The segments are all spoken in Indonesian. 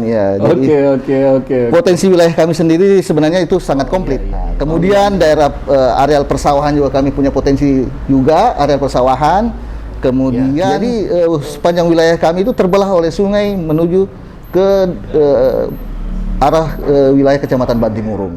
Ya, jadi Oke. potensi wilayah kami sendiri sebenarnya itu sangat komplit. Iya. Kemudian daerah areal persawahan juga kami punya potensi juga areal persawahan. Kemudian jadi sepanjang wilayah kami itu terbelah oleh sungai menuju ke arah wilayah Kecamatan Bantimurung.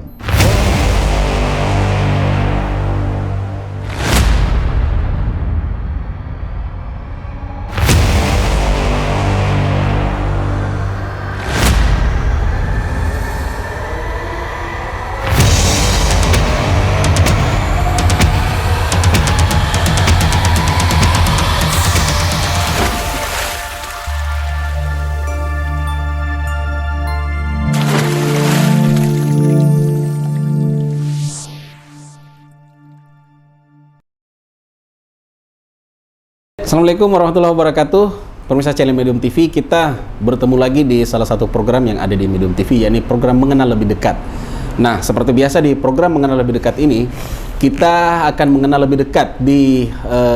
Assalamualaikum warahmatullahi wabarakatuh. Pemirsa channel Medium TV, kita bertemu lagi di salah satu program yang ada di Medium TV, yakni program Mengenal Lebih Dekat. Nah, seperti biasa di program Mengenal Lebih Dekat ini, kita akan mengenal lebih dekat di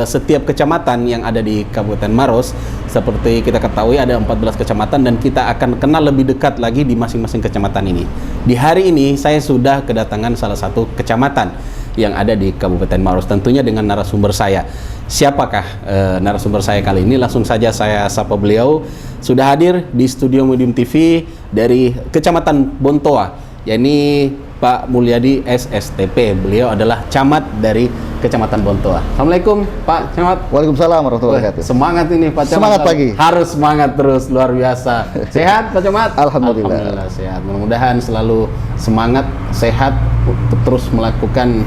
setiap kecamatan yang ada di Kabupaten Maros. Seperti kita ketahui ada 14 kecamatan dan kita akan kenal lebih dekat lagi di masing-masing kecamatan ini. Di hari ini saya sudah kedatangan salah satu kecamatan yang ada di Kabupaten Maros, tentunya dengan narasumber saya. Siapakah narasumber saya kali ini? Langsung saja saya sapa beliau. Sudah hadir di studio Medium TV dari Kecamatan Bontoa, yakni Pak Mulyadi SSTP. Beliau adalah camat dari Kecamatan Bontoa. Assalamualaikum Pak Camat. Waalaikumsalam warahmatullahi wabarakatuh. Semangat ini Pak Camat. Semangat pagi. Harus semangat terus, luar biasa. Sehat Pak Camat? Alhamdulillah Sehat. Mudah-mudahan selalu semangat, sehat untuk terus melakukan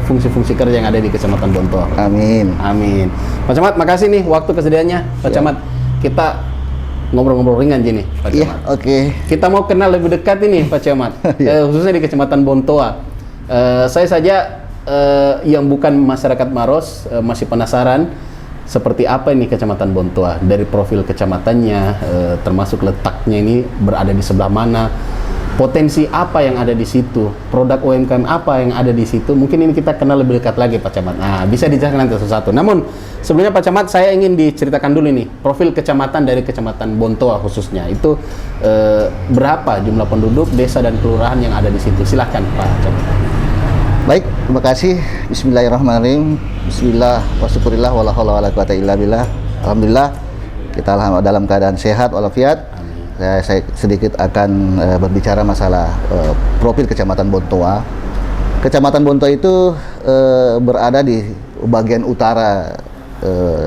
fungsi-fungsi kerja yang ada di Kecamatan Bontoa. Amin. Amin. Pak Camat, makasih nih waktu kesediaannya. Pak Camat, kita ngobrol-ngobrol ringan gini, Pak Camat. Iya, oke. Kita mau kenal lebih dekat ini, Pak Camat. Khususnya di Kecamatan Bontoa. Saya saja yang bukan masyarakat Maros masih penasaran seperti apa ini Kecamatan Bontoa, dari profil kecamatannya, termasuk letaknya ini berada di sebelah mana, potensi apa yang ada di situ, produk UMKM apa yang ada di situ. Mungkin ini kita kenal lebih dekat lagi Pak Camat. Nah, bisa dijelaskan nanti satu-satu. Namun sebelumnya Pak Camat, saya ingin diceritakan dulu nih profil kecamatan dari Kecamatan Bontoa khususnya. Itu berapa jumlah penduduk, desa dan kelurahan yang ada di situ? Silahkan Pak Camat. Baik, terima kasih. Bismillahirrahmanirrahim. Bismillah wa syukurillah wa la haula wa la quwata illa billah. Alhamdulillah kita dalam keadaan sehat walafiat. Saya sedikit akan berbicara masalah profil Kecamatan Bontoa. Kecamatan Bontoa itu berada di bagian utara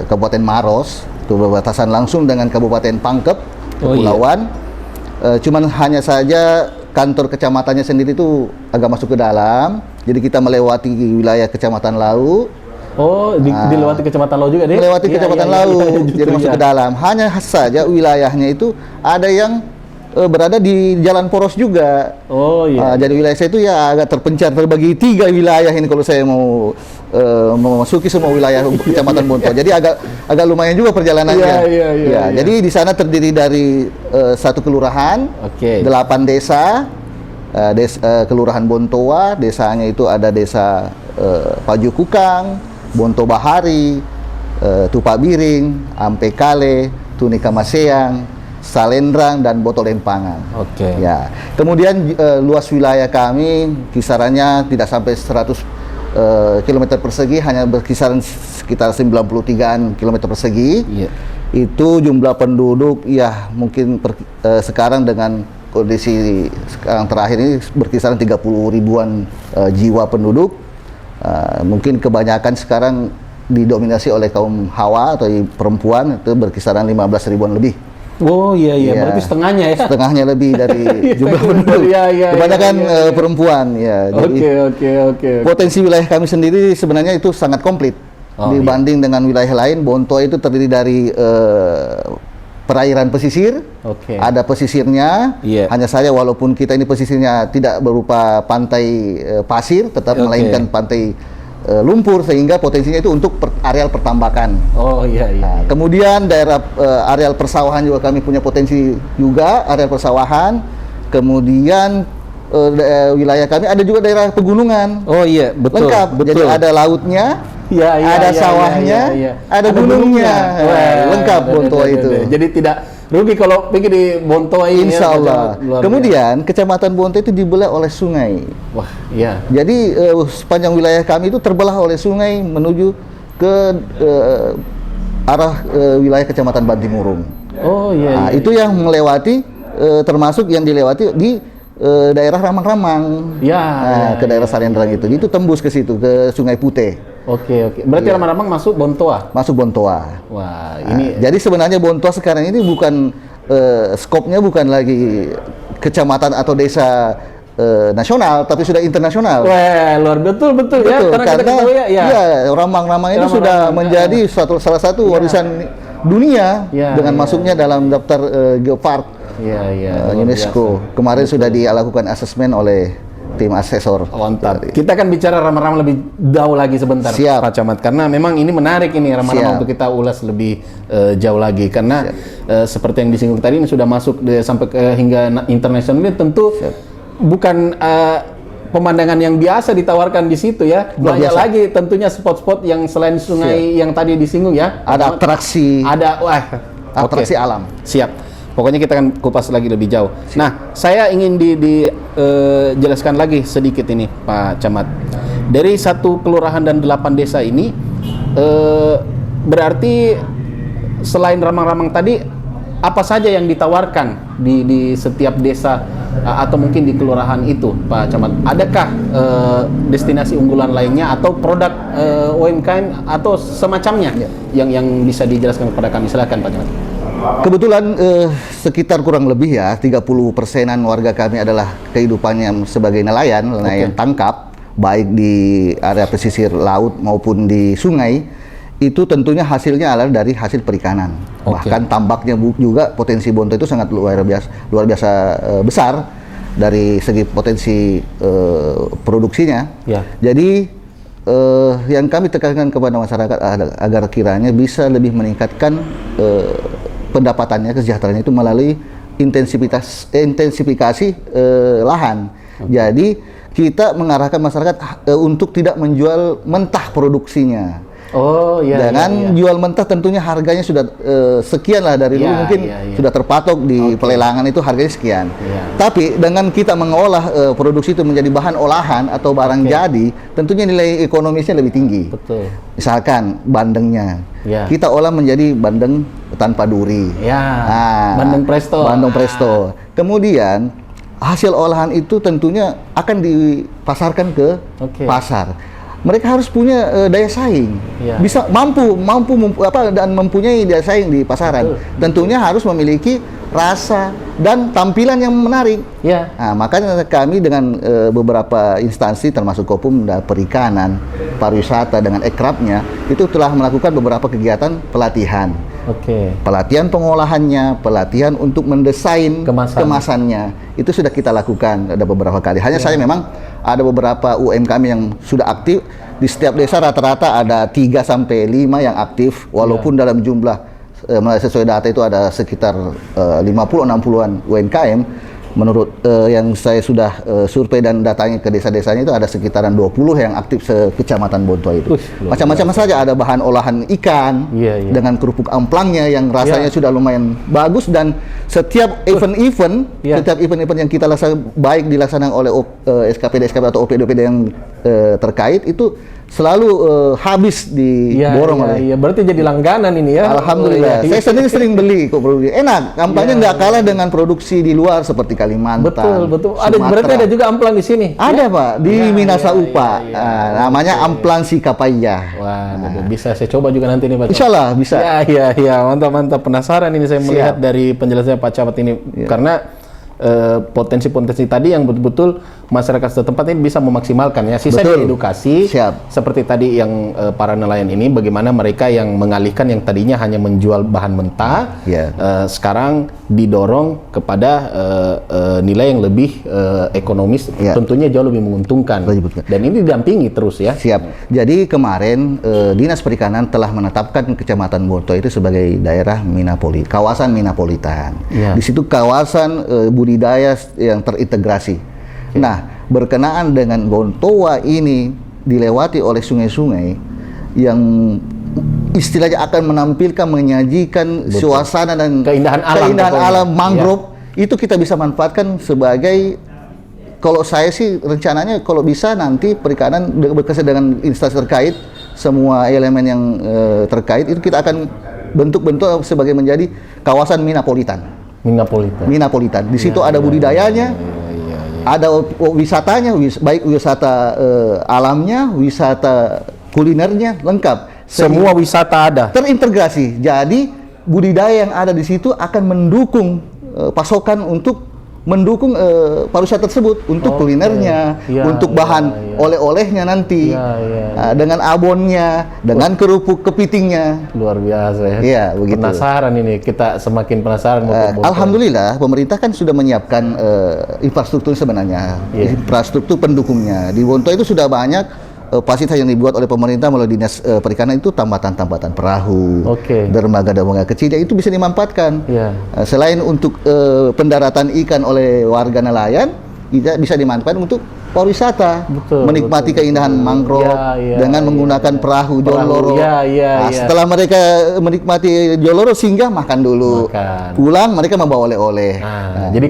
Kabupaten Maros, itu berbatasan langsung dengan Kabupaten Pangkep, Kepulauan. Cuman hanya saja kantor kecamatannya sendiri itu agak masuk ke dalam, jadi kita melewati wilayah Kecamatan Lau. Oh, dilewati Kecamatan Lau juga deh? Melewati Kecamatan Lau, jadi masuk ke dalam. Hanya saja wilayahnya itu ada yang berada di Jalan Poros juga. Oh iya. Jadi wilayah saya itu ya agak terpencar, terbagi 3 wilayah ini kalau saya mau memasuki semua wilayah Kecamatan Bontoa. Jadi agak lumayan juga perjalanannya. Iya. Jadi di sana terdiri dari 1 kelurahan, 8 desa, Kelurahan Bontoa. Desanya itu ada desa Pajukukang, Bonto Bahari, Tupak Biring, Ampe Kale, Tunika Maseang, Salendrang, dan Botolempangan. Ya. Kemudian luas wilayah kami kisarannya tidak sampai 100 km persegi, hanya berkisaran sekitar 93 km persegi. Itu jumlah penduduk ya mungkin sekarang dengan kondisi sekarang terakhir ini berkisaran 30 ribuan jiwa penduduk. Mungkin kebanyakan sekarang didominasi oleh kaum Hawa atau perempuan, itu berkisaran 15 ribuan lebih. Oh iya, berarti setengahnya ya? Setengahnya lebih dari jumlah penduduk. Kebanyakan perempuan ya. Oke. Potensi wilayah kami sendiri sebenarnya itu sangat komplit dibanding dengan wilayah lain. Bontoa itu terdiri dari perairan pesisir, ada pesisirnya. Hanya saja walaupun kita ini pesisirnya tidak berupa pantai pasir, tetap melainkan pantai lumpur, sehingga potensinya itu untuk areal pertambakan. Kemudian daerah areal persawahan juga kami punya potensi juga areal persawahan. Kemudian wilayah kami ada juga daerah pegunungan. Lengkap. Jadi ada lautnya, ada sawahnya, ada gunungnya. Lengkap Bontoa itu. Jadi rugi kalau pergi di Bontoa ini. Insya Allah. Kemudian Kecamatan Bontoa itu dibelah oleh sungai. Wah, iya. Jadi sepanjang wilayah kami itu terbelah oleh sungai menuju ke arah wilayah Kecamatan Bantimurung. Oh iya. Nah, itu yang melewati termasuk yang dilewati di daerah Ramang-Ramang. Ya. Nah, ke daerah Salendrang itu. Itu tembus ke situ ke Sungai Putih. Oke. Berarti Ramang-Ramang masuk Bontoa. Masuk Bontoa. Wah, ini jadi sebenarnya Bontoa sekarang ini bukan skopnya bukan lagi kecamatan atau desa nasional, tapi sudah internasional. Wah, luar betul ya. Karena kita ketahui ya. Ramang-Ramang itu sudah menjadi salah satu warisan dunia dengan masuknya dalam daftar Geopark UNESCO. Kemarin sudah dilakukan asesmen oleh tim asesor. Mantap. Kita akan bicara Ramang-Ramang lebih jauh lagi sebentar, Pak Camat, karena memang ini menarik ini Ramang-Ramang untuk kita ulas lebih jauh lagi, karena seperti yang disinggung tadi ini sudah masuk sampai ke hingga internasional. Ini tentu bukan pemandangan yang biasa ditawarkan di situ ya. Banyak lagi tentunya spot-spot yang selain sungai yang tadi disinggung ya. Ada atraksi. Ada atraksi alam. Siap. Pokoknya kita akan kupas lagi lebih jauh. Nah, saya ingin dijelaskan lagi sedikit ini, Pak Camat. Dari 1 kelurahan dan 8 desa ini, berarti selain Ramang-Ramang tadi, apa saja yang ditawarkan di setiap desa atau mungkin di kelurahan itu, Pak Camat? Adakah destinasi unggulan lainnya atau produk UMKM atau semacamnya yang bisa dijelaskan kepada kami? Silakan, Pak Camat. Kebetulan sekitar kurang lebih ya 30%-an warga kami adalah kehidupannya sebagai nelayan tangkap, baik di area pesisir laut maupun di sungai. Itu tentunya hasilnya adalah dari hasil perikanan. Bahkan tambaknya juga potensi Bontoa itu sangat luar biasa besar dari segi potensi produksinya. Jadi yang kami tekankan kepada masyarakat agar kiranya bisa lebih meningkatkan pendapatannya, kesejahteraannya itu melalui intensifikasi lahan. Jadi kita mengarahkan masyarakat untuk tidak menjual mentah produksinya. Dengan jual mentah tentunya harganya sudah sekian lah dari dulu mungkin sudah terpatok di pelelangan itu harganya sekian. Tapi dengan kita mengolah produksi itu menjadi bahan olahan atau barang jadi, tentunya nilai ekonomisnya lebih tinggi. Betul. Misalkan bandengnya, kita olah menjadi bandeng tanpa duri. Bandeng presto. Bandeng presto. Kemudian hasil olahan itu tentunya akan dipasarkan ke pasar. Mereka harus punya daya saing, bisa mampu dan mempunyai daya saing di pasaran. Tentunya harus memiliki rasa dan tampilan yang menarik. Nah, makanya kami dengan beberapa instansi termasuk Kopumda, Perikanan, Pariwisata dengan Ekrapnya itu telah melakukan beberapa kegiatan pelatihan. Pelatihan pengolahannya, pelatihan untuk mendesain kemasannya, itu sudah kita lakukan ada beberapa kali. Hanya saya memang ada beberapa UMKM yang sudah aktif di setiap desa, rata-rata ada 3 sampai 5 yang aktif, walaupun dalam jumlah sesuai data itu ada sekitar 50-60-an UMKM. Menurut yang saya sudah survei dan datanya ke desa-desanya itu ada sekitaran 20 yang aktif sekecamatan Bontoa itu. Macam-macam saja, ada bahan olahan ikan dengan kerupuk amplangnya yang rasanya sudah lumayan bagus, dan setiap event yang kita laksanakan baik dilaksanakan oleh SKPD atau OPD yang terkait itu selalu habis diborong oleh. Berarti jadi langganan ini ya. Alhamdulillah. Saya sendiri sering beli kok produksi. Enak, amplasnya nggak kalah dengan produksi di luar seperti Kalimantan. Betul. Berarti ada juga amplang di sini. Ada Pak, di Minasa Upa. Namanya amplang Sikapaya. Bisa saya coba juga nanti nih Pak. Insyaallah bisa. Mantap. Penasaran ini saya melihat dari penjelasan Pak Camat ini, karena potensi-potensi tadi yang betul-betul masyarakat setempat ini bisa memaksimalkan ya. Sisa edukasi seperti tadi yang para nelayan ini, bagaimana mereka yang mengalihkan yang tadinya hanya menjual bahan mentah, sekarang didorong kepada nilai yang lebih ekonomis, tentunya jauh lebih menguntungkan. Dan ini didampingi terus ya. Jadi kemarin Dinas Perikanan telah menetapkan Kecamatan Bontoa itu sebagai daerah kawasan minapolitan. Di situ kawasan budidaya yang terintegrasi. Nah, berkenaan dengan Bontoa ini dilewati oleh sungai-sungai yang istilahnya akan menampilkan, menyajikan suasana dan keindahan alam mangrove, itu kita bisa manfaatkan sebagai, kalau saya sih rencananya kalau bisa nanti perikanan bekerja dengan instansi terkait, semua elemen yang terkait itu kita akan bentuk sebagai menjadi kawasan Minapolitan. Di situ ada budidayanya, ada wisatanya, baik wisata alamnya, wisata kulinernya, lengkap. Semua wisata ada. Terintegrasi. Jadi budidaya yang ada di situ akan mendukung pasokan untuk mendukung pariwisata tersebut untuk kulinernya, untuk bahan oleh-olehnya nanti, dengan abonnya, dengan kerupuk kepitingnya. Luar biasa ya. Iya, begitu. Penasaran ini, kita semakin penasaran. Alhamdulillah, pemerintah kan sudah menyiapkan infrastruktur sebenarnya, infrastruktur pendukungnya. Di Bontoa itu sudah banyak fasilitas yang dibuat oleh pemerintah melalui dinas perikanan, itu tambatan-tambatan perahu, dermaga-dermaga kecil, itu bisa dimanfaatkan. Selain untuk pendaratan ikan oleh warga nelayan, bisa dimanfaatkan untuk pariwisata, menikmati keindahan mangrove dengan menggunakan perahu Joloro. Setelah mereka menikmati Joloro, singgah makan dulu, pulang mereka membawa oleh-oleh. Jadi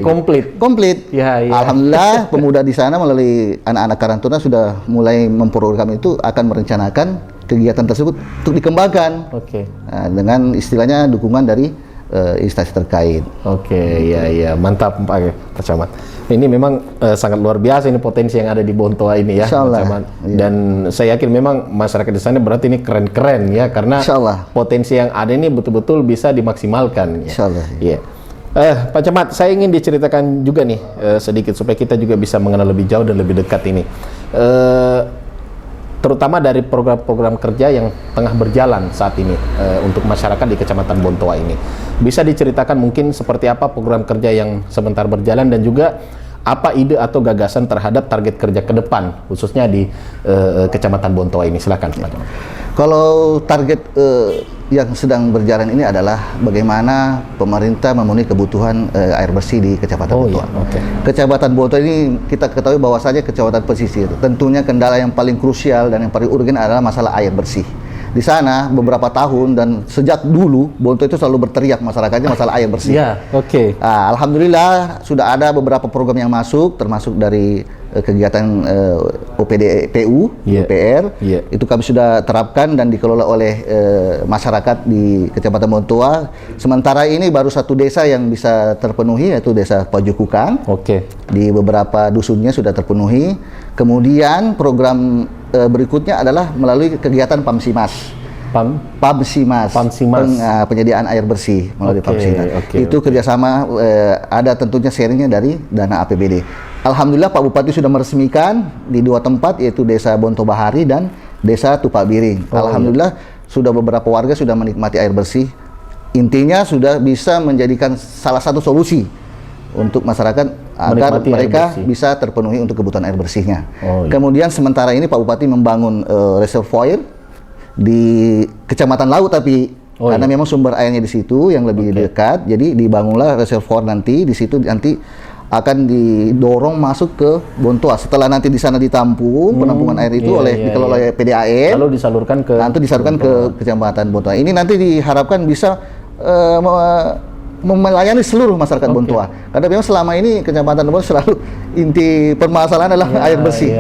komplit. Alhamdulillah, pemuda di sana melalui anak-anak Karang Taruna sudah mulai memprogram itu, akan merencanakan kegiatan tersebut untuk dikembangkan dengan istilahnya dukungan dari instansi terkait. Mantap Pak Camat. Ini memang sangat luar biasa ini potensi yang ada di Bontoa ini ya, Pak Camat. Dan saya yakin memang masyarakat di sana berarti ini keren-keren ya, karena potensi yang ada ini betul-betul bisa dimaksimalkan. Insyaallah. Pak Camat, saya ingin diceritakan juga nih sedikit supaya kita juga bisa mengenal lebih jauh dan lebih dekat ini. Terutama dari program-program kerja yang tengah berjalan saat ini untuk masyarakat di Kecamatan Bontoa ini. Bisa diceritakan mungkin seperti apa program kerja yang sebentar berjalan, dan juga apa ide atau gagasan terhadap target kerja ke depan, khususnya di Kecamatan Bontoa ini. Silakan Pak Camat. Kalau target yang sedang berjalan ini adalah bagaimana pemerintah memenuhi kebutuhan air bersih di Kecamatan Bontoa. Kecamatan Bontoa ini kita ketahui bahwasanya kecamatan pesisir. Tentunya kendala yang paling krusial dan yang paling urgen adalah masalah air bersih. Di sana beberapa tahun dan sejak dulu Bontoa itu selalu berteriak masyarakatnya masalah air bersih. Alhamdulillah sudah ada beberapa program yang masuk, termasuk dari kegiatan OPDPU, UPR. Itu kami sudah terapkan dan dikelola oleh masyarakat di Kecamatan Bontoa. Sementara ini baru satu desa yang bisa terpenuhi, yaitu Desa Pajukukang. Di beberapa dusunnya sudah terpenuhi. Kemudian program berikutnya adalah melalui kegiatan PAMSIMAS. Penyediaan air bersih melalui PAMSIMAS. Itu kerjasama, ada tentunya sharingnya dari dana APBD. Alhamdulillah Pak Bupati sudah meresmikan di 2 tempat, yaitu Desa Bonto Bahari dan Desa Tupak Biring. Alhamdulillah sudah beberapa warga sudah menikmati air bersih. Intinya sudah bisa menjadikan salah satu solusi untuk masyarakat agar mereka bisa terpenuhi untuk kebutuhan air bersihnya. Kemudian sementara ini Pak Bupati membangun reservoir di Kecamatan Laut, tapi karena memang sumber airnya di situ yang lebih dekat, jadi dibangunlah reservoir nanti di situ, nanti akan didorong masuk ke Bontoa. Setelah nanti di sana ditampung penampungan air itu dikelola oleh PDAM, lalu disalurkan ke Kecamatan Bontoa. Ini nanti diharapkan bisa melayani seluruh masyarakat Bontoa. Karena memang selama ini Kecamatan Bontoa selalu inti permasalahan adalah air bersih.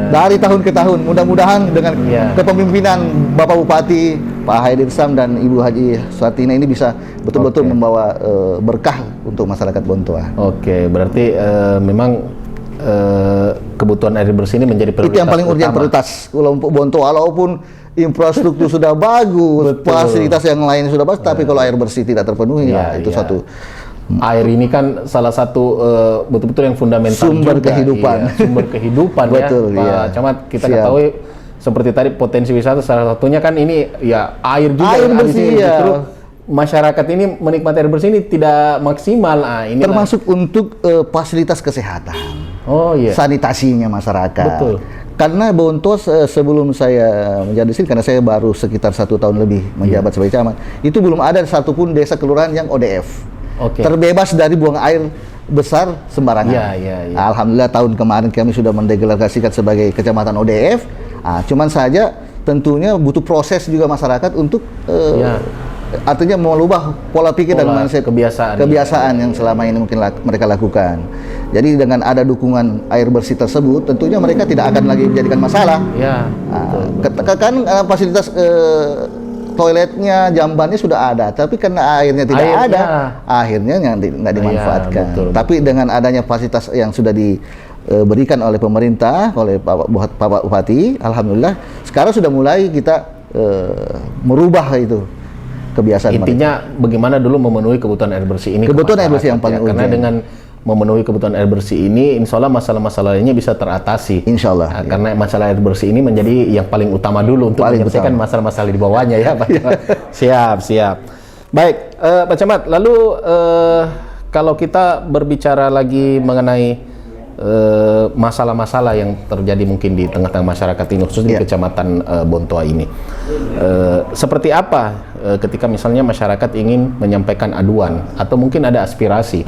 Dari tahun ke tahun, mudah-mudahan dengan kepemimpinan Bapak Bupati, Pak Haidir Sam dan Ibu Haji Suartina ini bisa betul-betul membawa berkah untuk masyarakat Bontoa. Berarti memang kebutuhan air bersih ini menjadi prioritas. Itu yang paling urgent, prioritas untuk Bontoa. Walaupun infrastruktur sudah bagus, fasilitas yang lain sudah bagus, tapi kalau air bersih tidak terpenuhi, itu satu. Air ini kan salah satu betul-betul yang fundamental, sumber juga, kehidupan. Sumber kehidupan Betul, Pak Camat. Kita ketahui seperti tadi potensi wisata salah satunya kan ini air juga. Air bersih Justru masyarakat ini menikmati air bersih ini tidak maksimal. Termasuk untuk fasilitas kesehatan. Sanitasinya masyarakat. Karena Bontoa sebelum saya menjadi sini, karena saya baru sekitar 1 tahun lebih menjabat sebagai camat, itu belum ada satupun desa kelurahan yang ODF. Terbebas dari buang air besar sembarangan. Alhamdulillah tahun kemarin kami sudah mendeklarasikan sebagai kecamatan ODF. Cuman saja tentunya butuh proses juga masyarakat untuk artinya merubah pola pikir dan mindset kebiasaan yang selama ini mungkin mereka lakukan. Jadi dengan ada dukungan air bersih tersebut, tentunya mereka tidak akan lagi menjadikan masalah. Kan fasilitas toiletnya, jambannya sudah ada, tapi karena airnya tidak ada, akhirnya nggak dimanfaatkan. Tapi dengan adanya fasilitas yang sudah diberikan oleh pemerintah, oleh Pak Bupati, alhamdulillah sekarang sudah mulai kita merubah itu kebiasaan. Intinya bagaimana dulu memenuhi kebutuhan air bersih ini. Kebutuhan air bersih yang paling urgent. Karena dengan memenuhi kebutuhan air bersih ini, insya Allah masalah-masalahnya bisa teratasi. Insya Allah. Karena masalah air bersih ini menjadi yang paling utama dulu untuk menyelesaikan masalah-masalah di bawahnya ya, Pak Camat. Siap. Baik, Pak Camat. Lalu kalau kita berbicara lagi mengenai masalah-masalah yang terjadi mungkin di tengah-tengah masyarakat ini, khususnya di Kecamatan Bontoa ini, seperti apa ketika misalnya masyarakat ingin menyampaikan aduan atau mungkin ada aspirasi,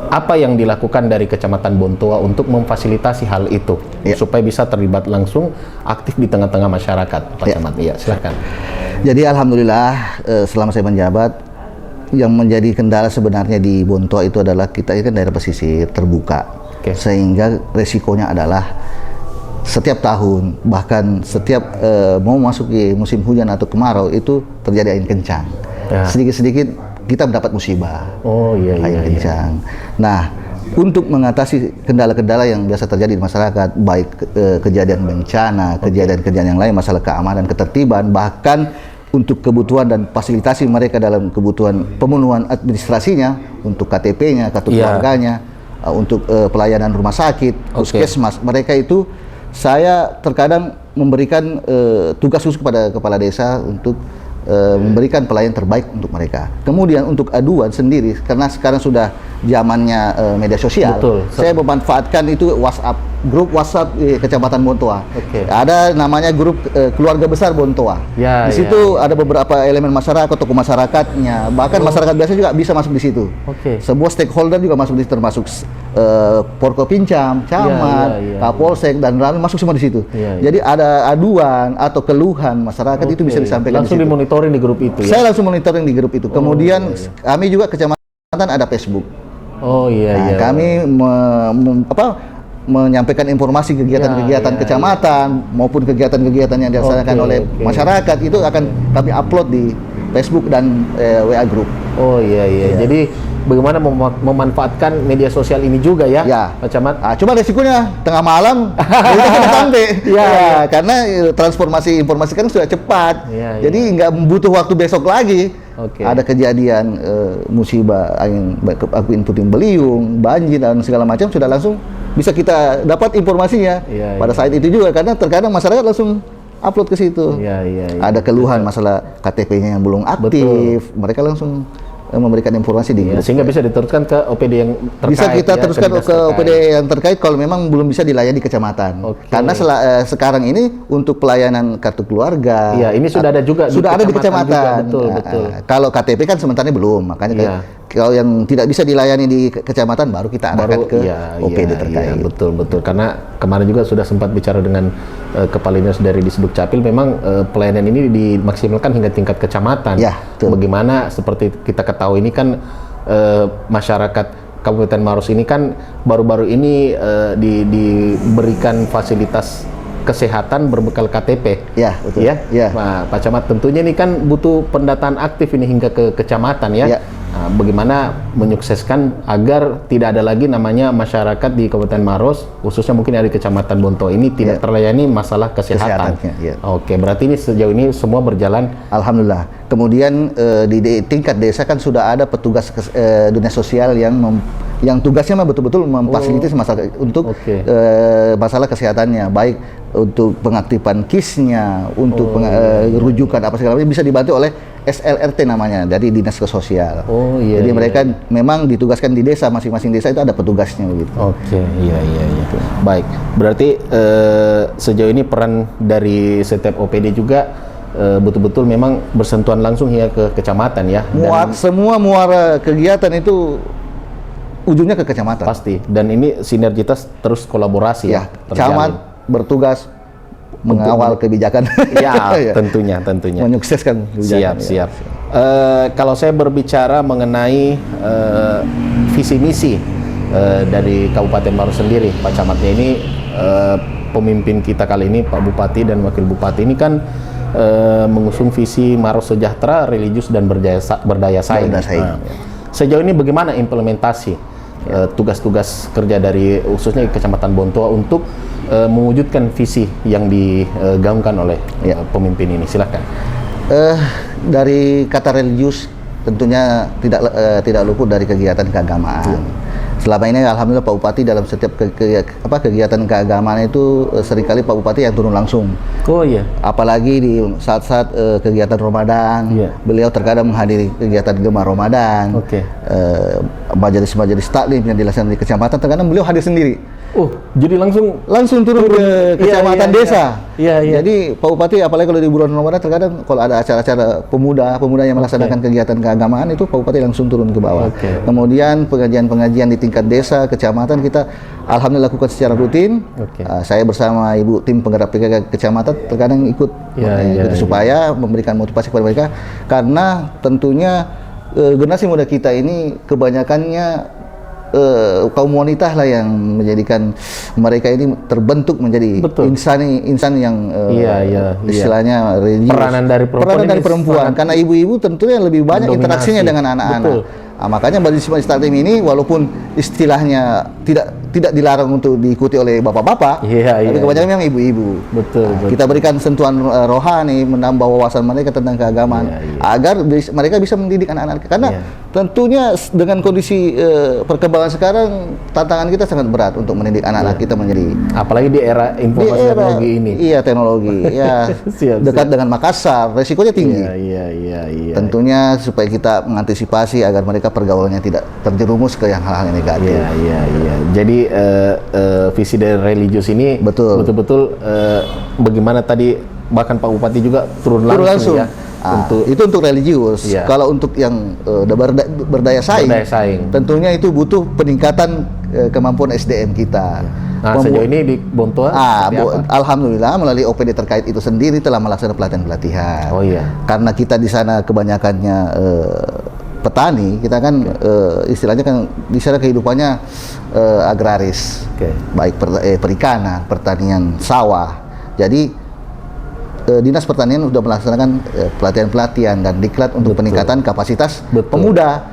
apa yang dilakukan dari Kecamatan Bontoa untuk memfasilitasi hal itu supaya bisa terlibat langsung aktif di tengah-tengah masyarakat, Pak Camat? Silakan. Jadi alhamdulillah selama saya menjabat, yang menjadi kendala sebenarnya di Bontoa itu adalah kita ini kan daerah pesisir terbuka, sehingga resikonya adalah setiap tahun, bahkan setiap mau masuk di musim hujan atau kemarau itu terjadi angin kencang. Sedikit-sedikit kita mendapat musibah, angin kencang. Nah, untuk mengatasi kendala-kendala yang biasa terjadi di masyarakat, baik kejadian bencana, kejadian-kejadian yang lain, masalah keamanan, ketertiban, bahkan untuk kebutuhan dan fasilitasi mereka dalam kebutuhan pemenuhan administrasinya, untuk KTP-nya, kartu keluarganya, untuk pelayanan rumah sakit, puskesmas, mereka itu saya terkadang memberikan tugas khusus kepada kepala desa untuk memberikan pelayanan terbaik untuk mereka. Kemudian untuk aduan sendiri, karena sekarang sudah zamannya media sosial, saya memanfaatkan itu grup WhatsApp di Kecamatan Bontoa. Ada namanya grup keluarga besar Bontoa. Di situ ada beberapa elemen masyarakat, tokoh masyarakatnya, bahkan masyarakat biasa juga bisa masuk di situ. Sebuah stakeholder juga masuk di situ, termasuk Porkopincam, Camat, Kapolsek, dan Rami masuk semua di situ. Jadi ada aduan atau keluhan masyarakat itu bisa disampaikan langsung dimonitoring di grup itu. Saya langsung monitoring di grup itu. Kemudian kami juga Kecamatan ada Facebook. Kami menyampaikan informasi kegiatan-kegiatan kecamatan maupun kegiatan-kegiatan yang dilaksanakan oleh masyarakat itu akan kami upload di Facebook dan WA group. Jadi bagaimana memanfaatkan media sosial ini juga Pak Camat? Cuma resikonya tengah malam kita sampai. Karena transformasi informasi kan sudah cepat. Jadi nggak butuh waktu besok lagi. Ada kejadian musibah angin puting beliung, banjir dan segala macam, sudah langsung bisa kita dapat informasinya pada saat itu juga, karena terkadang masyarakat langsung upload ke situ. Ada keluhan masalah KTP-nya yang belum aktif, mereka langsung memberikan informasi di sehingga bisa diteruskan ke OPD yang terkait. Bisa kita teruskan ke OPD yang terkait kalau memang belum bisa dilayani di kecamatan. Karena sekarang ini untuk pelayanan kartu keluarga, ini sudah ada juga di kecamatan. Betul. Kalau KTP kan sementara belum, makanya kalau yang tidak bisa dilayani di kecamatan baru kita arahkan ke OPD terkait. Betul. Karena kemarin juga sudah sempat bicara dengan Kepala Dinas dari Disduk Capil, memang pelayanan ini dimaksimalkan hingga tingkat kecamatan. Bagaimana seperti kita ketahui ini kan masyarakat Kabupaten Maros ini kan baru-baru ini diberikan fasilitas kesehatan berbekal KTP. Nah, Pak Camat, tentunya ini kan butuh pendataan aktif ini hingga ke kecamatan Nah, bagaimana menyukseskan agar tidak ada lagi namanya masyarakat di Kabupaten Maros, khususnya mungkin dari Kecamatan Bontoa ini tidak terlayani masalah kesehatan. Berarti ini sejauh ini semua berjalan. Alhamdulillah. Kemudian di tingkat desa kan sudah ada petugas dinas sosial yang tugasnya betul-betul memfasilitasi masalah untuk masalah kesehatannya, baik untuk pengaktifan KIS-nya, untuk rujukan apa segala macam bisa dibantu oleh SLRT namanya, dari Dinas Sosial. Jadi mereka memang ditugaskan di desa, masing-masing desa itu ada petugasnya begitu. Baik, berarti sejauh ini peran dari setiap OPD juga betul-betul memang bersentuhan langsung hingga ke kecamatan Semua muara kegiatan itu ujungnya ke kecamatan. Pasti. Dan ini sinergitas terus kolaborasi camat bertugas mengawal kebijakan. Ya, tentunya. Menyukseskan kebijakan. Siap. Kalau saya berbicara mengenai visi misi dari Kabupaten Maros sendiri, Pak Camatnya ini, pemimpin kita kali ini Pak Bupati dan Wakil Bupati ini kan mengusung visi Maros sejahtera, religius dan berdaya saing. Sejauh ini bagaimana implementasi tugas-tugas kerja dari khususnya Kecamatan Bontoa untuk mewujudkan visi yang digaungkan oleh pemimpin ini? Silakan. Dari kata religius tentunya tidak luput dari kegiatan keagamaan. Selama ini alhamdulillah Pak Bupati dalam setiap kegiatan keagamaan itu seringkali Pak Bupati yang turun langsung. Oh iya. Apalagi di saat-saat kegiatan Ramadan, beliau terkadang menghadiri kegiatan Gemah Ramadan. Majelis-majelis taklim yang dilaksanakan di kecamatan, terkadang beliau hadir sendiri. Oh, jadi langsung turun ke kecamatan desa. Iya. Jadi Pak Bupati apalagi kalau di bulan Ramadan terkadang kalau ada acara-acara pemuda yang melaksanakan kegiatan keagamaan itu Pak Bupati langsung turun ke bawah. Kemudian pengajian-pengajian di tingkat desa, kecamatan kita alhamdulillah lakukan secara rutin. Saya bersama Ibu tim penggerak PKK kecamatan terkadang ikut supaya memberikan motivasi kepada mereka, karena tentunya generasi muda kita ini kebanyakannya kaum wanita lah yang menjadikan mereka ini terbentuk menjadi insan yang istilahnya religius. Peranan dari perempuan karena ibu-ibu tentunya lebih banyak interaksinya dengan anak-anak. Makanya majelis taklim ini walaupun istilahnya tidak dilarang untuk diikuti oleh bapak-bapak, tapi kebanyakan memang ibu-ibu. Kita berikan sentuhan rohani, menambah wawasan mereka tentang keagamaan agar mereka bisa mendidik anak-anak. Karena tentunya dengan kondisi perkembangan sekarang tantangan kita sangat berat untuk mendidik anak-anak kita menjadi, apalagi di era informasi teknologi ini. Iya, teknologi. Dekat dengan Makassar, resikonya tinggi. Tentunya supaya kita mengantisipasi agar mereka pergaulannya tidak terjerumus ke yang hal-hal yang negatif. Jadi visi dari religius ini betul-betul bagaimana tadi bahkan Pak Bupati juga turun langsung. Itu untuk religius. Kalau untuk yang berdaya saing, tentunya itu butuh peningkatan kemampuan SDM kita. Sejauh ini di Bontoa alhamdulillah melalui OPD terkait itu sendiri telah melaksanakan pelatihan-pelatihan. Karena kita di sana kebanyakannya petani, kita kan istilahnya kan di sana kehidupannya agraris, baik perikanan, pertanian sawah. Jadi Dinas Pertanian sudah melaksanakan pelatihan-pelatihan dan diklat untuk peningkatan kapasitas pemuda.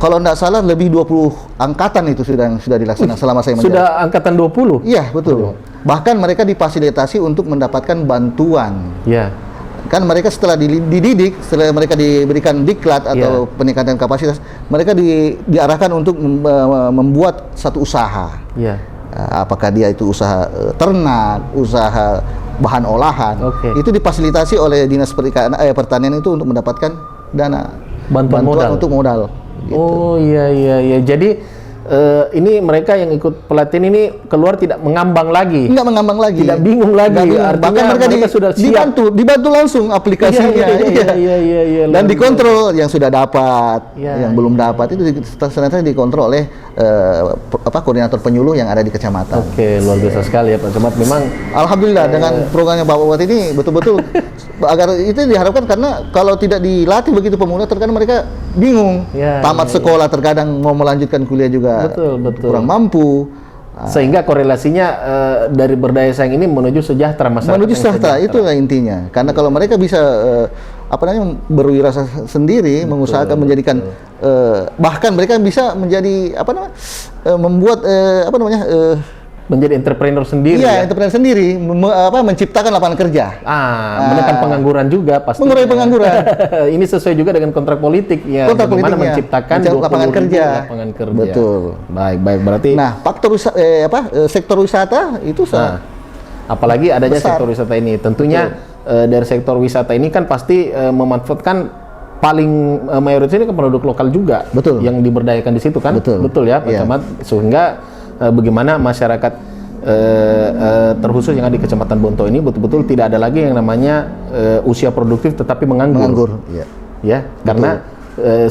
Kalau tidak salah lebih 20 angkatan itu sudah dilaksanakan selama saya menjabat. Sudah angkatan 20? Iya, betul. Bahkan mereka difasilitasi untuk mendapatkan bantuan. Kan mereka setelah dididik, setelah mereka diberikan diklat atau peningkatan kapasitas, mereka diarahkan untuk membuat satu usaha. Apakah dia itu usaha ternak, usaha bahan olahan, itu difasilitasi oleh Dinas Pertanian itu untuk mendapatkan dana bantuan untuk modal. Gitu. Jadi ini mereka yang ikut pelatihan ini keluar tidak mengambang lagi. Enggak mengambang lagi. Tidak bingung lagi. Bahkan mereka sudah siap. Dibantu langsung aplikasinya. Dan dikontrol yang sudah dapat, yang belum dapat itu ternyata dikontrol oleh koordinator penyuluh yang ada di kecamatan. Luar biasa sekali ya Pak Camat. Memang alhamdulillah dengan programnya Bapak Bupati ini betul-betul agar itu diharapkan, karena kalau tidak dilatih begitu pemuda terkadang mereka bingung. Tamat sekolah terkadang mau melanjutkan kuliah juga kurang mampu. Sehingga korelasinya dari berdaya saing ini menuju sejahtera masyarakat. Menuju sejahtera, itulah intinya. Karena kalau mereka bisa berwirausaha sendiri, mengusahakan menjadikan bahkan mereka bisa menjadi membuat menjadi entrepreneur sendiri. Entrepreneur sendiri, menciptakan lapangan kerja. Menekan pengangguran juga pasti. Mengurangi pengangguran. Ini sesuai juga dengan kontrak politik bagaimana menciptakan lapangan kerja. Betul. Baik. Berarti faktor sektor wisata itu apalagi adanya sektor wisata ini. Tentunya dari sektor wisata ini kan pasti memanfaatkan paling mayoritas ini ke penduduk lokal juga. Yang diberdayakan di situ kan. Betul ya Pak Camat. Sehingga bagaimana masyarakat terkhusus yang ada di Kecamatan Bontoa ini betul-betul tidak ada lagi yang namanya usia produktif tetapi menganggur. Karena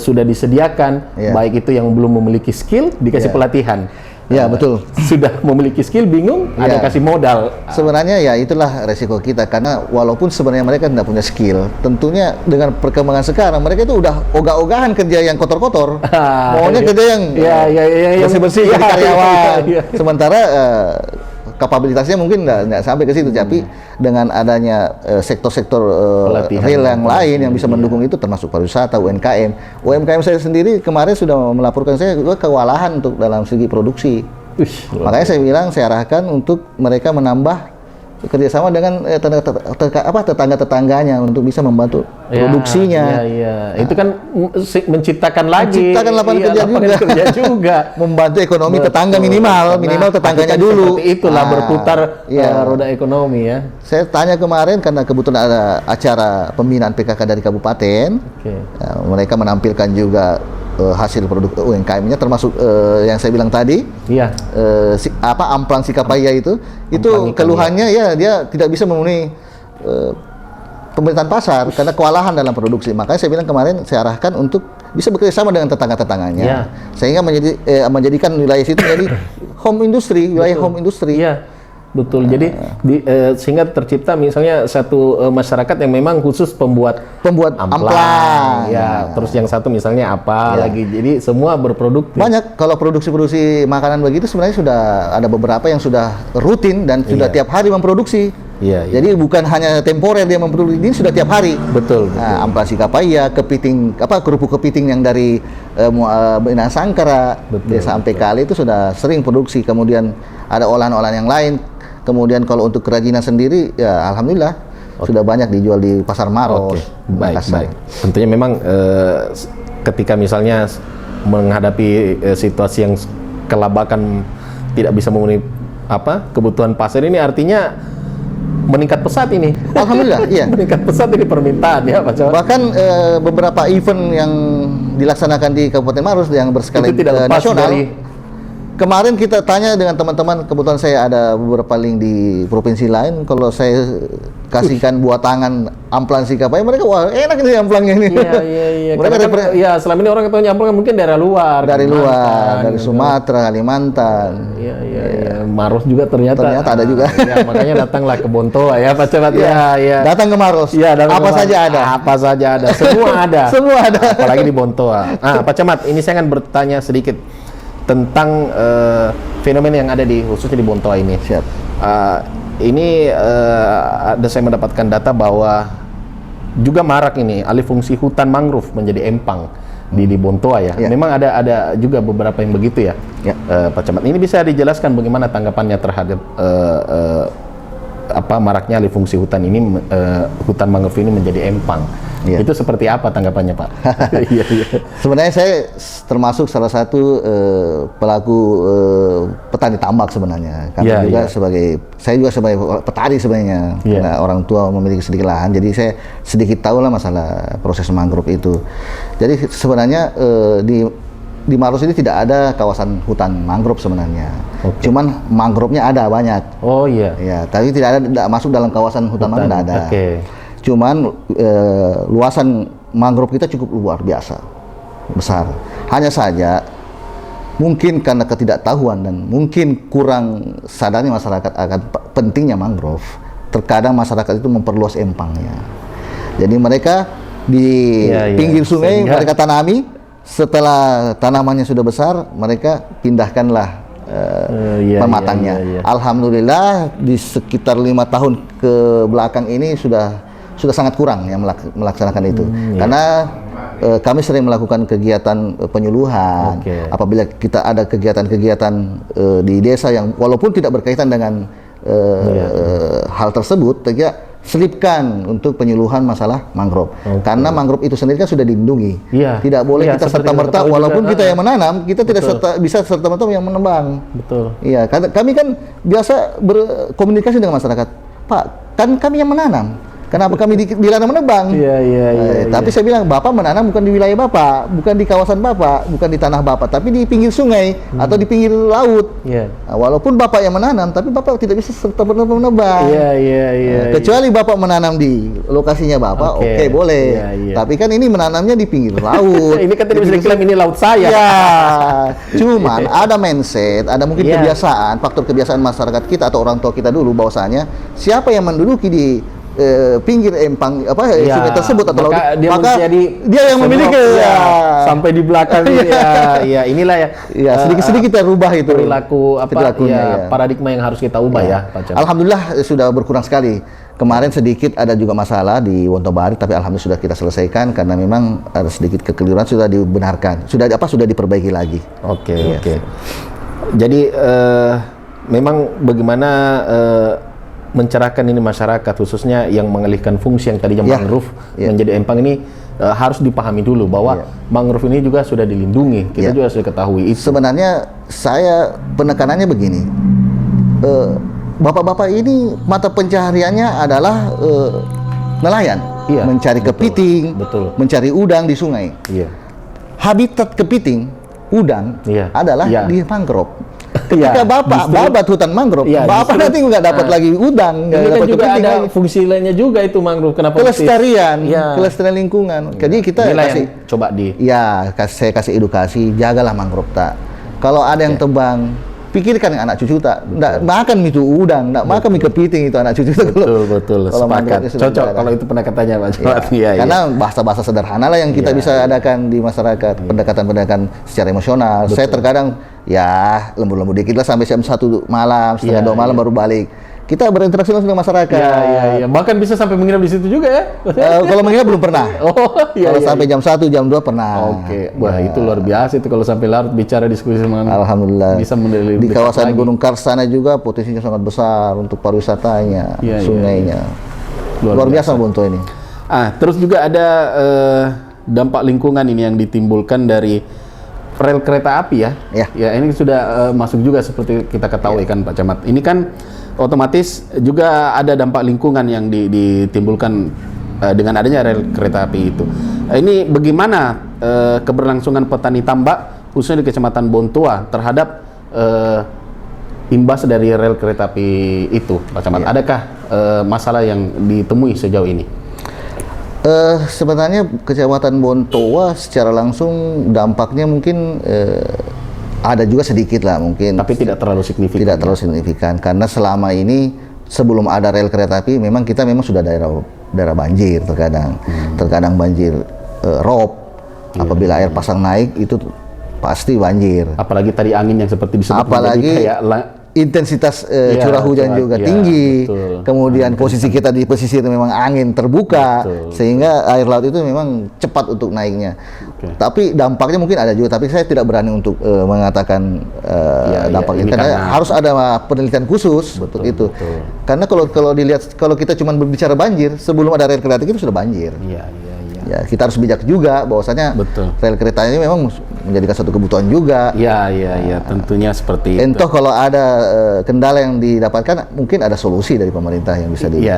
sudah disediakan baik itu yang belum memiliki skill dikasih pelatihan, Ya, betul. Sudah memiliki skill, bingung, ada kasih modal. Sebenarnya ya itulah resiko kita, karena walaupun sebenarnya mereka tidak punya skill, tentunya dengan perkembangan sekarang mereka itu udah ogah-ogahan kerja yang kotor-kotor. Maunya kerja yang bersih-bersih jadi karyawan. Sementara kapabilitasnya mungkin nggak sampai ke situ, tapi dengan adanya sektor-sektor real yang lain yang bisa mendukung itu, termasuk pariwisata, UMKM saya sendiri kemarin sudah melaporkan saya kewalahan untuk dalam segi produksi. Makanya saya bilang, saya arahkan untuk mereka menambah kerjasama dengan tetangga-tetangganya untuk bisa membantu produksinya. Itu kan menciptakan lapangan kerja juga. Membantu ekonomi tetangga minimal tetangganya dulu. Seperti itulah berputar roda ekonomi ya. Saya tanya kemarin karena kebetulan ada acara pembinaan PKK dari kabupaten. Mereka menampilkan juga hasil produk UMKM-nya, termasuk yang saya bilang tadi, amplang sikapaya itu keluhannya dia tidak bisa memenuhi pemerintahan pasar karena kewalahan dalam produksi. Makanya saya bilang kemarin, saya arahkan untuk bisa bekerjasama dengan tetangga-tetangganya, sehingga menjadikan wilayah situ menjadi home industry, wilayah home industry. Betul. Jadi sehingga tercipta misalnya satu masyarakat yang memang khusus pembuat amplang. Terus yang satu misalnya lagi. Jadi semua berproduk. Banyak kalau produksi makanan begitu sebenarnya sudah ada beberapa yang sudah rutin dan sudah tiap hari memproduksi. Jadi bukan hanya temporer dia memproduksi, ini sudah tiap hari. Betul. Amplang sikapaya, kepiting kerupuk kepiting yang dari Benang Sangkara, desa Ampekali itu sudah sering produksi. Kemudian ada olahan-olahan yang lain. Kemudian kalau untuk kerajinan sendiri, ya alhamdulillah sudah banyak dijual di Pasar Maros. Baik. Tentunya memang ketika misalnya menghadapi situasi yang kelabakan tidak bisa memenuhi kebutuhan pasar ini, artinya meningkat pesat ini. Alhamdulillah, iya. Meningkat pesat ini permintaan ya Pak Camat. Bahkan beberapa event yang dilaksanakan di Kabupaten Maros yang berskala nasional. Kemarin kita tanya dengan teman-teman, kebetulan saya ada beberapa link di provinsi lain, kalau saya kasihkan buat tangan amplang sikapaya, mereka wah enak ini amplangnya ini. Mereka selama ini orang ketahuinya amplang mungkin daerah luar. Dari Sumatera, Kalimantan. Maros juga ternyata ada juga. Makanya datanglah ke Bontoa ya Pak Camat. Datang ke Maros. Apa saja ada. Semua ada. Semua ada. Apalagi di Bontoa. Pak Camat, ini saya akan bertanya sedikit tentang fenomena yang ada khususnya di Bontoa ini. Siap. Ada saya mendapatkan data bahwa juga marak ini alih fungsi hutan mangrove menjadi empang di Bontoa ya. Memang ada juga beberapa yang begitu ya. Pak Camat, ini bisa dijelaskan bagaimana tanggapannya terhadap maraknya alih fungsi hutan ini, hutan mangrove ini menjadi empang. Itu seperti apa tanggapannya Pak? Sebenarnya saya termasuk salah satu pelaku petani tambak sebenarnya. Karena saya juga sebagai petani sebenarnya. Karena orang tua memiliki sedikit lahan, jadi saya sedikit tahu lah masalah proses mangrove itu. Jadi sebenarnya di Maros ini tidak ada kawasan hutan mangrove sebenarnya. Cuman mangrove-nya ada banyak. Tapi tidak masuk dalam kawasan hutan mangrove, tidak ada. Cuman luasan mangrove kita cukup luar biasa, besar. Hanya saja mungkin karena ketidaktahuan dan mungkin kurang sadarnya masyarakat akan pentingnya mangrove, terkadang masyarakat itu memperluas empangnya. Jadi mereka di pinggir sungai mereka tanami, setelah tanamannya sudah besar mereka pindahkanlah pematangnya. Alhamdulillah di sekitar 5 tahun ke belakang ini sudah sangat kurang yang melaksanakan itu. Karena kami sering melakukan kegiatan penyuluhan. Apabila kita ada kegiatan-kegiatan di desa yang walaupun tidak berkaitan dengan hal tersebut, selipkan untuk penyuluhan masalah mangrove. Karena mangrove itu sendiri kan sudah dilindungi. Tidak boleh kita serta-merta, walaupun kita yang menanam, kita tidak bisa serta-merta yang menebang. Kami kan biasa berkomunikasi dengan masyarakat. Pak, kan kami yang menanam. Kenapa kami dilarang menebang? Tapi saya bilang, Bapak menanam bukan di wilayah Bapak, bukan di kawasan Bapak, bukan di tanah Bapak, tapi di pinggir sungai atau di pinggir laut. Nah, walaupun Bapak yang menanam, tapi Bapak tidak bisa serta-merta menebang. Kecuali Bapak menanam di lokasinya Bapak, oke, boleh. Tapi kan ini menanamnya di pinggir laut. Ini kan tadi bisa diklaim ini laut saya. Ya, cuman ada mindset, ada mungkin kebiasaan, faktor kebiasaan masyarakat kita atau orang tua kita dulu, bahwasanya siapa yang menduduki di pinggir empang sungai tersebut atau laut, maka dia yang memiliki sampai di belakang inilah sedikit-sedikit kita rubah itu perilaku paradigma yang harus kita ubah ya Pak Camat. Alhamdulillah sudah berkurang sekali. Kemarin sedikit ada juga masalah di Wontobari, tapi alhamdulillah sudah kita selesaikan karena memang ada sedikit kekeliruan, sudah dibenarkan, sudah diperbaiki lagi. Oke. Jadi memang bagaimana mencerahkan ini masyarakat, khususnya yang mengalihkan fungsi yang tadinya mangrove menjadi empang ini harus dipahami dulu bahwa mangrove ini juga sudah dilindungi. Kita juga sudah ketahui itu. Sebenarnya saya penekanannya begini, bapak-bapak ini mata pencahariannya adalah nelayan, mencari kepiting, mencari udang di sungai. Habitat kepiting, udang adalah di mangrove. Ketika Bapak babat hutan mangrove, Bapak nanti nggak dapat lagi udang, nggak dapat juga ada fungsi lainnya juga itu mangrove. Kenapa? Kelestarian lingkungan. Jadi kita saya kasih edukasi, jagalah mangrove tak. Kalau ada yang tebang, pikirkan anak cucu tak, nggak makan itu udang, nggak makan mie kepiting itu anak cucu tak. Betul. Sepakat. Cocok kalau itu pendekatannya Pak Camat. Karena bahasa-bahasa sederhana lah yang kita bisa adakan di masyarakat, pendekatan-pendekatan secara emosional. Saya terkadang lembur-lembur dikit lah sampai jam 1 malam, setengah 2 malam baru balik. Kita berinteraksi langsung dengan masyarakat. Bahkan bisa sampai menginap di situ juga ya? Kalau menginap belum pernah. Kalau sampai jam 1, jam 2 pernah. Wah, itu luar biasa itu kalau sampai larut bicara diskusi sama. Alhamdulillah. Bisa di kawasan Gunung Kars sana juga potensinya sangat besar untuk pariwisatanya, sungainya. Luar biasa Bonto ini. Terus juga ada dampak lingkungan ini yang ditimbulkan dari rel kereta api ya ini sudah masuk juga seperti kita ketahui kan Pak Camat. Ini kan otomatis juga ada dampak lingkungan yang ditimbulkan dengan adanya rel kereta api itu. Ini bagaimana keberlangsungan petani tambak khususnya di Kecamatan Bontoa terhadap imbas dari rel kereta api itu Pak Camat? Adakah masalah yang ditemui sejauh ini? Sebenarnya Kecamatan Bontoa secara langsung dampaknya mungkin ada juga sedikit lah mungkin. Tapi tidak terlalu signifikan. Tidak terlalu signifikan karena selama ini sebelum ada rel kereta api memang kita sudah daerah banjir terkadang banjir rob. Apabila air pasang naik itu pasti banjir. Apalagi tadi angin yang seperti disebut kayak intensitas curah hujan juga tinggi. Kemudian posisi kita di pesisir memang angin terbuka, sehingga air laut itu memang cepat untuk naiknya. Tapi dampaknya mungkin ada juga, tapi saya tidak berani untuk mengatakan dampaknya karena harus ada penelitian khusus untuk itu. Karena kalau kita cuma berbicara banjir, sebelum ada rel kereta itu sudah banjir. Ya, kita harus bijak juga bahwasanya rel kereta ini memang menjadikan satu kebutuhan juga. Tentunya seperti itu. Entah kalau ada kendala yang didapatkan, mungkin ada solusi dari pemerintah yang bisa di.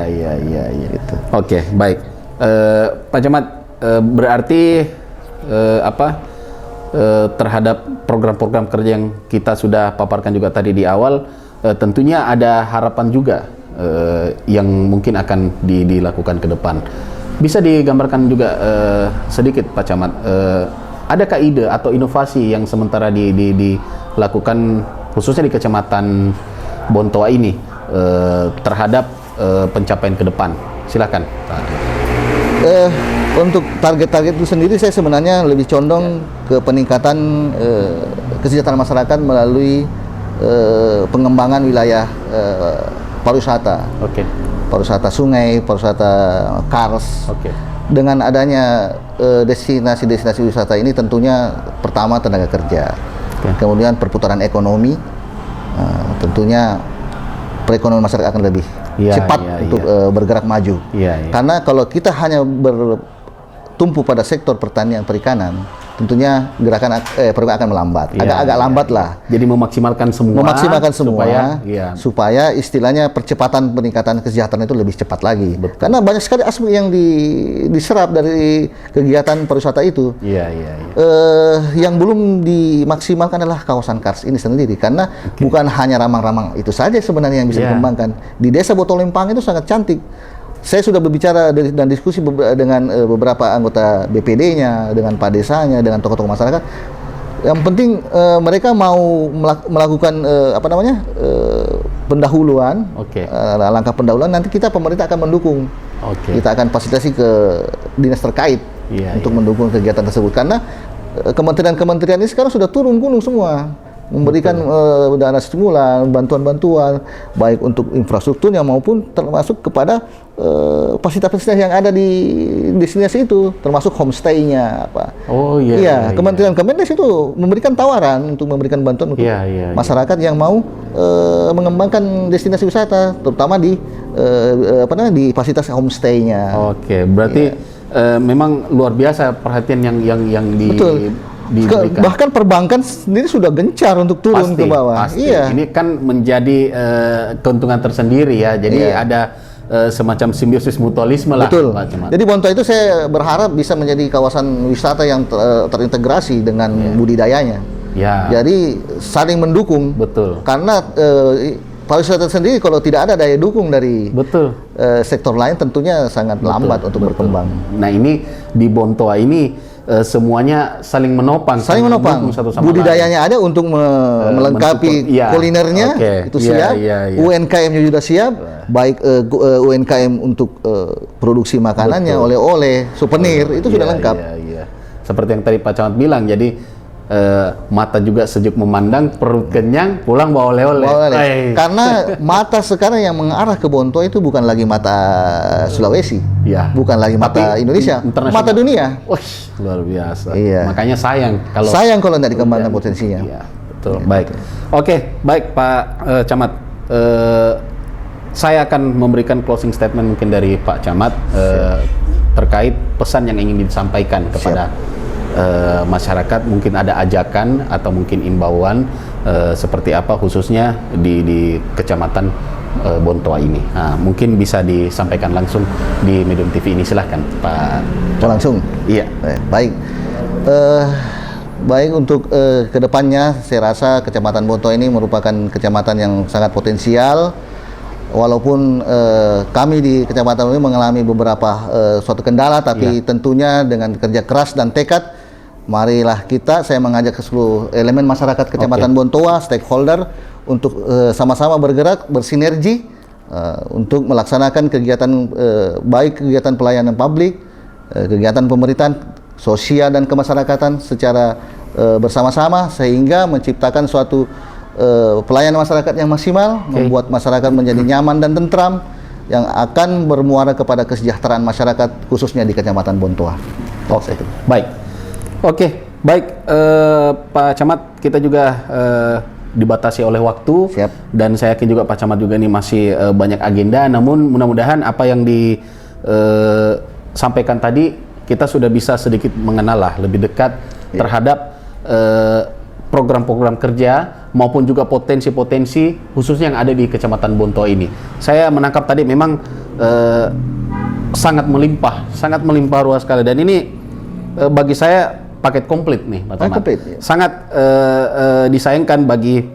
Gitu. Oke, baik. Pak Camat, berarti terhadap program-program kerja yang kita sudah paparkan juga tadi di awal, tentunya ada harapan juga yang mungkin akan dilakukan ke depan. Bisa digambarkan juga sedikit Pak Camat, adakah ide atau inovasi yang sementara dilakukan khususnya di Kecamatan Bontoa ini terhadap pencapaian ke depan? Silakan Pak. Untuk target-target itu sendiri saya sebenarnya lebih condong ke peningkatan kesejahteraan masyarakat melalui pengembangan wilayah pariwisata. Pariwisata sungai, pariwisata kars. Dengan adanya destinasi-destinasi wisata ini tentunya pertama tenaga kerja, kemudian perputaran ekonomi, tentunya perekonomian masyarakat akan lebih cepat untuk bergerak maju. Karena kalau kita hanya bertumpu pada sektor pertanian perikanan, tentunya program akan melambat. Agak lambat lah. Jadi memaksimalkan semua supaya istilahnya percepatan peningkatan kesejahteraan itu lebih cepat lagi. Betul. Karena banyak sekali aspek yang diserap dari kegiatan pariwisata itu. Yang belum dimaksimalkan adalah kawasan Kars ini sendiri, karena bukan hanya ramang-ramang itu saja sebenarnya yang bisa dikembangkan. Di Desa Botolempang itu sangat cantik. Saya sudah berbicara dan diskusi dengan beberapa anggota BPD-nya, dengan Pak Desanya, dengan tokoh-tokoh masyarakat. Yang penting mereka mau melakukan pendahuluan, langkah pendahuluan. Nanti pemerintah akan mendukung. Kita akan fasilitasi ke dinas terkait untuk mendukung kegiatan tersebut. Karena kementerian-kementerian ini sekarang sudah turun gunung semua, memberikan dana stimulan, bantuan-bantuan, baik untuk infrastrukturnya maupun termasuk kepada fasilitas-fasilitas yang ada di destinasi itu, termasuk homestay-nya apa. Kementerian Kemendes itu memberikan tawaran untuk memberikan bantuan untuk masyarakat yang mau mengembangkan destinasi wisata, terutama di fasilitas homestay-nya. Berarti memang luar biasa perhatian yang bahkan perbankan sendiri sudah gencar untuk turun ke bawah. Ini kan menjadi keuntungan tersendiri ya. Jadi ada semacam simbiosis mutualisme lah. Jadi Bontoa itu saya berharap bisa menjadi kawasan wisata yang terintegrasi dengan budidayanya. Jadi saling mendukung. Karena pariwisata sendiri kalau tidak ada daya dukung dari sektor lain tentunya sangat lambat untuk berkembang. Nah, ini di Bontoa ini semuanya saling menopang. Satu sama budidayanya lain. Ada untuk melengkapi kulinernya, itu siap. UMKM-nya juga siap, baik UMKM untuk produksi makanannya, oleh-oleh, souvenir, itu sudah lengkap. Seperti yang tadi Pak Camat bilang, jadi mata juga sejuk memandang, perut kenyang, pulang bawa oleh-oleh. Karena mata sekarang yang mengarah ke Bontoa itu bukan lagi mata Sulawesi, bukan lagi mata Indonesia, mata dunia. Luar biasa. Makanya sayang kalau tidak dikembangkan potensinya. Baik. Baik Pak Camat. Saya akan memberikan closing statement mungkin dari Pak Camat terkait pesan yang ingin disampaikan kepada masyarakat. Mungkin ada ajakan atau mungkin imbauan seperti apa khususnya di Kecamatan Bontoa ini. Mungkin bisa disampaikan langsung di Medium TV ini, silahkan Pak. Langsung? Iya. Baik. Baik, untuk kedepannya saya rasa Kecamatan Bontoa ini merupakan kecamatan yang sangat potensial. Walaupun kami di kecamatan ini mengalami beberapa suatu kendala, tapi tentunya dengan kerja keras dan tekad, marilah saya mengajak ke seluruh elemen masyarakat Kecamatan Bontoa, stakeholder, untuk sama-sama bergerak, bersinergi untuk melaksanakan kegiatan baik kegiatan pelayanan publik, kegiatan pemerintahan, sosial dan kemasyarakatan secara bersama-sama, sehingga menciptakan suatu pelayanan masyarakat yang maksimal, membuat masyarakat menjadi nyaman dan tentram, yang akan bermuara kepada kesejahteraan masyarakat khususnya di Kecamatan Bontoa. Baik, Pak Camat, kita juga dibatasi oleh waktu. Dan saya yakin juga Pak Camat juga ini masih banyak agenda, namun mudah-mudahan apa yang disampaikan tadi kita sudah bisa sedikit mengenal lebih dekat terhadap program-program kerja maupun juga potensi-potensi khususnya yang ada di Kecamatan Bontoa ini. Saya menangkap tadi memang sangat melimpah ruah sekali, dan ini bagi saya paket komplit nih, Pak Camat. Sangat disayangkan bagi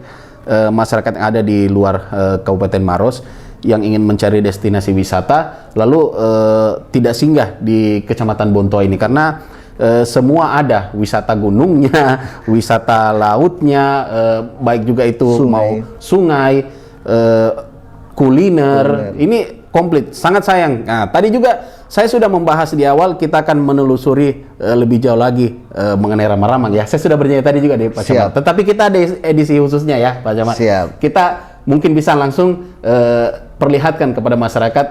masyarakat yang ada di luar Kabupaten Maros yang ingin mencari destinasi wisata lalu tidak singgah di Kecamatan Bontoa ini, karena semua ada, wisata gunungnya, wisata lautnya, baik juga itu sungai, kuliner, ini komplit. Sangat sayang. Nah, tadi juga saya sudah membahas di awal, kita akan menelusuri lebih jauh lagi mengenai ramang-ramang ya. Saya sudah berjanji tadi juga di Pak Camat. Tetapi kita ada edisi khususnya ya, Pak Camat. Kita mungkin bisa langsung perlihatkan kepada masyarakat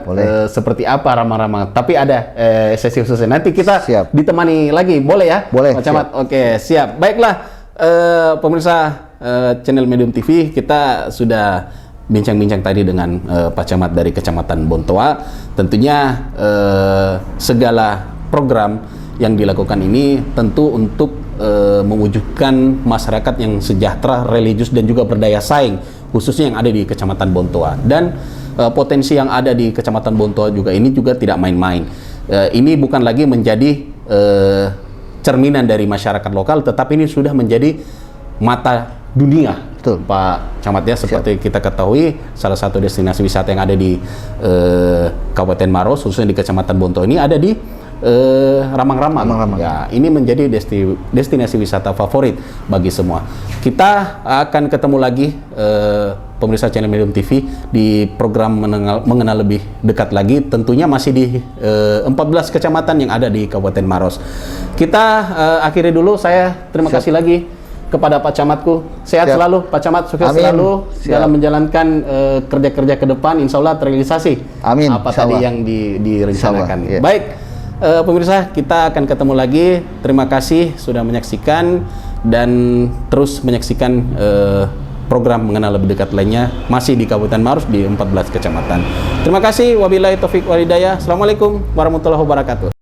seperti apa ramang-ramang. Tapi ada sesi khususnya. Nanti kita ditemani lagi, boleh ya? Boleh. Pak Camat. Oke, siap. Baiklah, pemirsa channel Medium TV, kita sudah bincang-bincang tadi dengan Pak Camat dari Kecamatan Bontoa. Tentunya segala program yang dilakukan ini tentu untuk mewujudkan masyarakat yang sejahtera, religius dan juga berdaya saing, khususnya yang ada di Kecamatan Bontoa. Dan potensi yang ada di Kecamatan Bontoa juga ini juga tidak main-main. Ini bukan lagi menjadi cerminan dari masyarakat lokal, tetapi ini sudah menjadi mata dunia. Betul. Pak Camat, ya, seperti kita ketahui salah satu destinasi wisata yang ada di Kabupaten Maros, khususnya di Kecamatan Bontoa ini ada di Ramang-Ramang. Ya, ini menjadi destinasi wisata favorit bagi semua. Kita akan ketemu lagi pemirsa channel Medium TV di program mengenal lebih dekat lagi, tentunya masih di 14 kecamatan yang ada di Kabupaten Maros. Kita akhiri dulu. Saya terima kasih lagi kepada Pak Camatku. Sehat selalu Pak Camat, sukses selalu dalam menjalankan kerja-kerja ke depan, insya Allah terrealisasi apa tadi yang direncanakan. Baik, pemirsa, kita akan ketemu lagi. Terima kasih sudah menyaksikan dan terus menyaksikan program mengenal lebih dekat lainnya masih di Kabupaten Maros di 14 kecamatan. Terima kasih. Wabillahi taufik wal hidayah. Assalamualaikum warahmatullahi wabarakatuh.